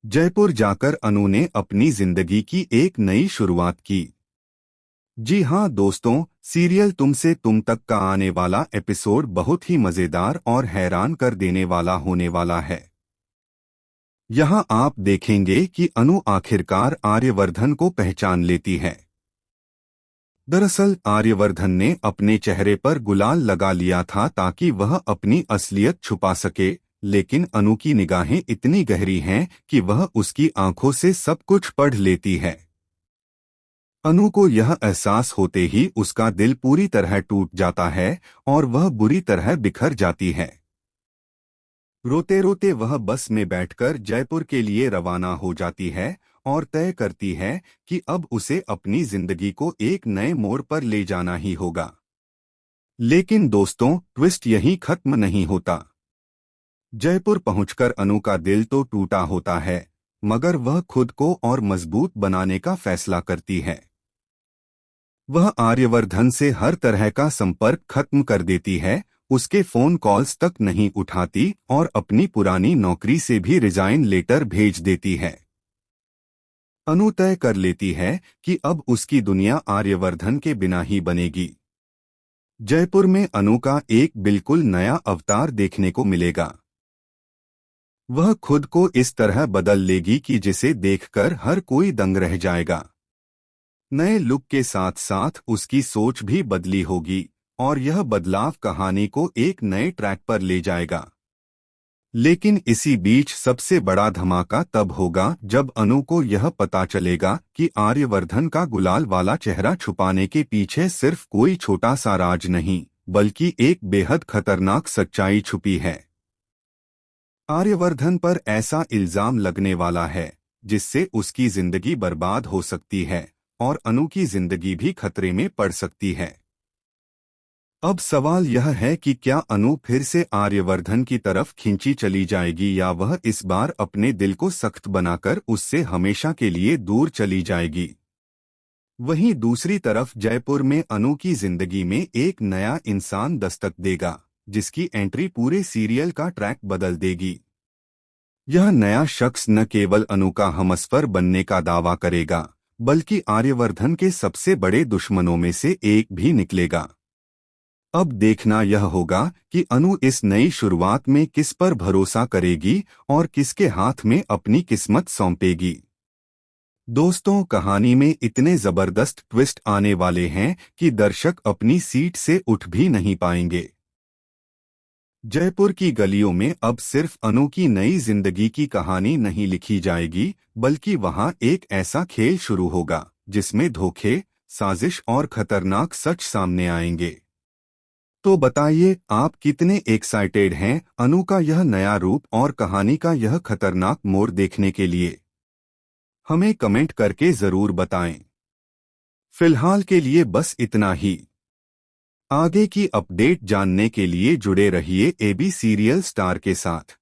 जयपुर जाकर अनु ने अपनी जिंदगी की एक नई शुरुआत की। जी हाँ दोस्तों, सीरियल तुम से तुम तक का आने वाला एपिसोड बहुत ही मजेदार और हैरान कर देने वाला होने वाला है। यहाँ आप देखेंगे कि अनु आखिरकार आर्यवर्धन को पहचान लेती है। दरअसल आर्यवर्धन ने अपने चेहरे पर गुलाल लगा लिया था ताकि वह अपनी असलियत छुपा सके, लेकिन अनु की निगाहें इतनी गहरी हैं कि वह उसकी आंखों से सब कुछ पढ़ लेती है। अनु को यह एहसास होते ही उसका दिल पूरी तरह टूट जाता है और वह बुरी तरह बिखर जाती है। रोते रोते वह बस में बैठकर जयपुर के लिए रवाना हो जाती है और तय करती है कि अब उसे अपनी जिंदगी को एक नए मोड़ पर ले जाना ही होगा। लेकिन दोस्तों, ट्विस्ट यहीं खत्म नहीं होता। जयपुर पहुंचकर अनु का दिल तो टूटा होता है, मगर वह खुद को और मजबूत बनाने का फैसला करती है। वह आर्यवर्धन से हर तरह का संपर्क खत्म कर देती है, उसके फोन कॉल्स तक नहीं उठाती और अपनी पुरानी नौकरी से भी रिजाइन लेटर भेज देती है। अनु तय कर लेती है कि अब उसकी दुनिया आर्यवर्धन के बिना ही बनेगी। जयपुर में अनु का एक बिल्कुल नया अवतार देखने को मिलेगा। वह खुद को इस तरह बदल लेगी कि जिसे देखकर हर कोई दंग रह जाएगा। नए लुक के साथ साथ उसकी सोच भी बदली होगी और यह बदलाव कहानी को एक नए ट्रैक पर ले जाएगा। लेकिन इसी बीच सबसे बड़ा धमाका तब होगा जब अनु को यह पता चलेगा कि आर्यवर्धन का गुलाल वाला चेहरा छुपाने के पीछे सिर्फ कोई छोटा सा राज नहीं, बल्कि एक बेहद खतरनाक सच्चाई छुपी है। आर्यवर्धन पर ऐसा इल्जाम लगने वाला है जिससे उसकी जिंदगी बर्बाद हो सकती है और अनु की जिंदगी भी खतरे में पड़ सकती है। अब सवाल यह है कि क्या अनु फिर से आर्यवर्धन की तरफ खींची चली जाएगी या वह इस बार अपने दिल को सख्त बनाकर उससे हमेशा के लिए दूर चली जाएगी। वहीं दूसरी तरफ जयपुर में अनु की जिंदगी में एक नया इंसान दस्तक देगा, जिसकी एंट्री पूरे सीरियल का ट्रैक बदल देगी। यह नया शख्स न केवल अनु का हमसफर बनने का दावा करेगा, बल्कि आर्यवर्धन के सबसे बड़े दुश्मनों में से एक भी निकलेगा। अब देखना यह होगा कि अनु इस नई शुरुआत में किस पर भरोसा करेगी और किसके हाथ में अपनी किस्मत सौंपेगी। दोस्तों, कहानी में इतने जबरदस्त ट्विस्ट आने वाले हैं कि दर्शक अपनी सीट से उठ भी नहीं पाएंगे। जयपुर की गलियों में अब सिर्फ अनु की नई जिंदगी की कहानी नहीं लिखी जाएगी, बल्कि वहां एक ऐसा खेल शुरू होगा जिसमें धोखे, साजिश और खतरनाक सच सामने आएंगे। तो बताइए, आप कितने एक्साइटेड हैं अनु का यह नया रूप और कहानी का यह खतरनाक मोड़ देखने के लिए? हमें कमेंट करके जरूर बताएं। फिलहाल के लिए बस इतना ही। आगे की अपडेट जानने के लिए जुड़े रहिए एबी सीरियल स्टार के साथ।